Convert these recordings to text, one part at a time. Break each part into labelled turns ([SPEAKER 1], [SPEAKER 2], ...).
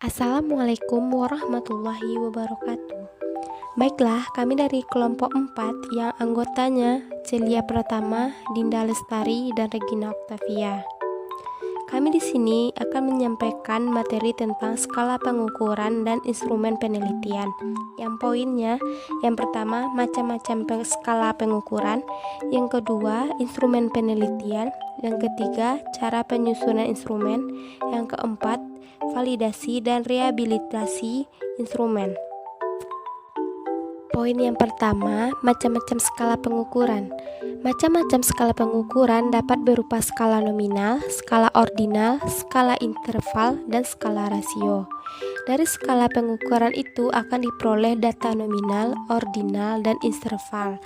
[SPEAKER 1] Assalamualaikum warahmatullahi wabarakatuh. Baiklah, kami dari kelompok 4 yang anggotanya Celia Pratama, Dinda Lestari, dan Regina Octavia. Kami di sini akan menyampaikan materi tentang skala pengukuran dan instrumen penelitian. Yang poinnya, yang pertama, macam-macam skala pengukuran. Yang kedua, instrumen penelitian. Yang ketiga, cara penyusunan instrumen. Yang keempat, validasi dan rehabilitasi instrumen. Poin yang pertama, macam-macam skala pengukuran. Macam-macam skala pengukuran dapat berupa skala nominal, skala ordinal, skala interval, dan skala rasio. Dari skala pengukuran itu akan diperoleh data nominal, ordinal, dan interval.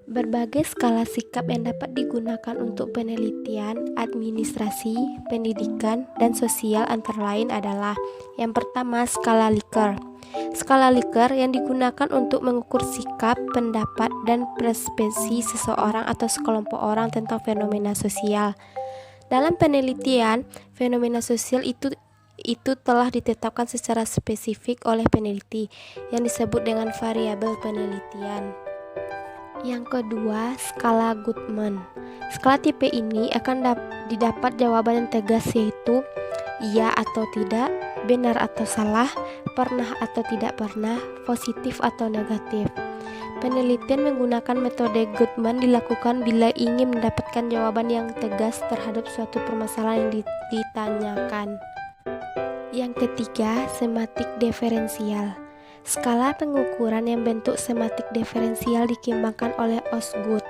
[SPEAKER 1] Berbagai skala sikap yang dapat digunakan untuk penelitian, administrasi, pendidikan, dan sosial antara lain adalah: yang pertama, skala Likert. Skala Likert yang digunakan untuk mengukur sikap, pendapat, dan persepsi seseorang atau sekelompok orang tentang fenomena sosial. Dalam penelitian, fenomena sosial itu telah ditetapkan secara spesifik oleh peneliti yang disebut dengan variabel penelitian. Yang kedua, skala Goodman. Skala tipe ini akan didapat jawaban yang tegas, yaitu iya atau tidak, benar atau salah, pernah atau tidak pernah, positif atau negatif. Penelitian menggunakan metode Goodman dilakukan bila ingin mendapatkan jawaban yang tegas terhadap suatu permasalahan yang ditanyakan. Yang ketiga, sematik diferensial. Skala pengukuran yang bentuk sematik diferensial dikembangkan oleh Osgood.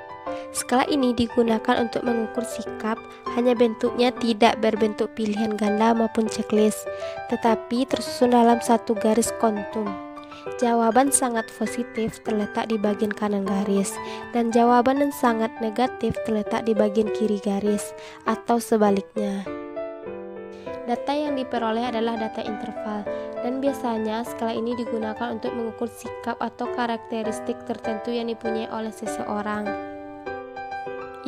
[SPEAKER 1] Skala ini digunakan untuk mengukur sikap, hanya bentuknya tidak berbentuk pilihan ganda maupun checklist, tetapi tersusun dalam satu garis kontum. Jawaban sangat positif terletak di bagian kanan garis, dan jawaban yang sangat negatif terletak di bagian kiri garis, atau sebaliknya. Data yang diperoleh adalah data interval, dan biasanya skala ini digunakan untuk mengukur sikap atau karakteristik tertentu yang dipunyai oleh seseorang.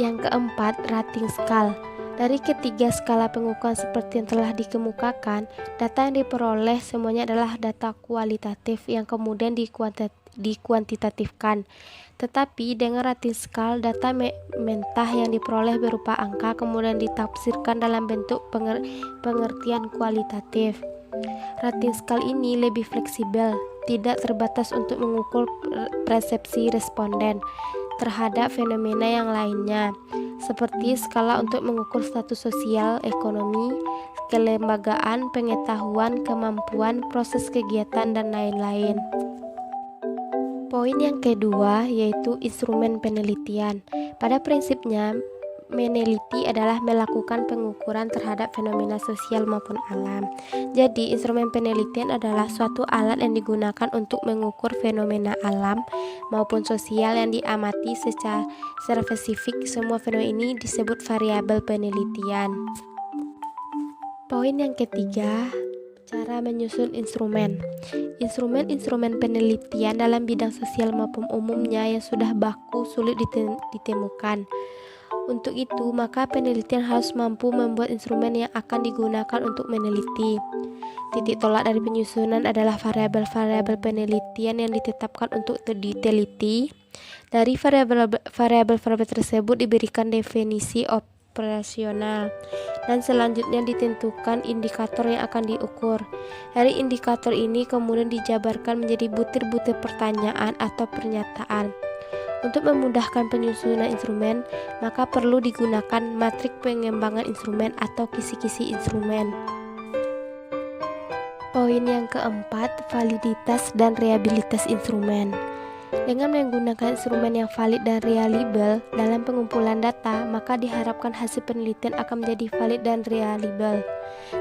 [SPEAKER 1] Yang keempat, rating scale. Dari ketiga skala pengukuran seperti yang telah dikemukakan, data yang diperoleh semuanya adalah data kualitatif yang kemudian dikuantitatifkan. Tetapi dengan rating scale, data mentah yang diperoleh berupa angka kemudian ditafsirkan dalam bentuk pengertian kualitatif. Rating scale ini lebih fleksibel, tidak terbatas untuk mengukur persepsi responden terhadap fenomena yang lainnya, seperti skala untuk mengukur status sosial, ekonomi, kelembagaan, pengetahuan, kemampuan, proses kegiatan, dan lain-lain. Poin yang kedua yaitu instrumen penelitian. Pada prinsipnya, meneliti adalah melakukan pengukuran terhadap fenomena sosial maupun alam. Jadi, instrumen penelitian adalah suatu alat yang digunakan untuk mengukur fenomena alam maupun sosial yang diamati secara spesifik. Semua fenomena ini disebut variabel penelitian. Poin yang ketiga, cara menyusun instrumen. Instrumen penelitian dalam bidang sosial maupun umumnya yang sudah baku sulit ditemukan. Untuk itu, maka penelitian harus mampu membuat instrumen yang akan digunakan untuk meneliti. Titik tolak dari penyusunan adalah variabel-variabel penelitian yang ditetapkan untuk diteliti. Dari variabel-variabel tersebut diberikan definisi operasional, dan selanjutnya ditentukan indikator yang akan diukur. Dari indikator ini kemudian dijabarkan menjadi butir-butir pertanyaan atau pernyataan. Untuk memudahkan penyusunan instrumen, maka perlu digunakan matrik pengembangan instrumen atau kisi-kisi instrumen. Poin yang keempat, validitas dan reliabilitas instrumen. Dengan menggunakan instrumen yang valid dan reliable dalam pengumpulan data, maka diharapkan hasil penelitian akan menjadi valid dan reliable.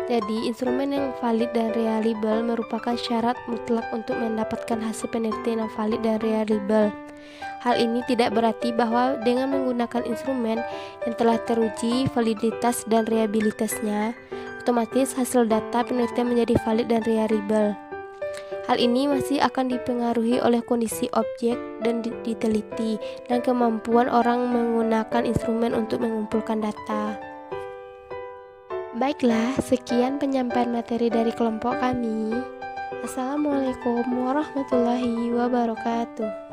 [SPEAKER 1] Jadi, instrumen yang valid dan reliable merupakan syarat mutlak untuk mendapatkan hasil penelitian yang valid dan reliable. Hal ini tidak berarti bahwa dengan menggunakan instrumen yang telah teruji validitas dan reliabilitasnya, otomatis hasil data penelitian menjadi valid dan reliable. Hal ini masih akan dipengaruhi oleh kondisi objek dan diteliti dan kemampuan orang menggunakan instrumen untuk mengumpulkan data. Baiklah, sekian penyampaian materi dari kelompok kami. Assalamualaikum warahmatullahi wabarakatuh.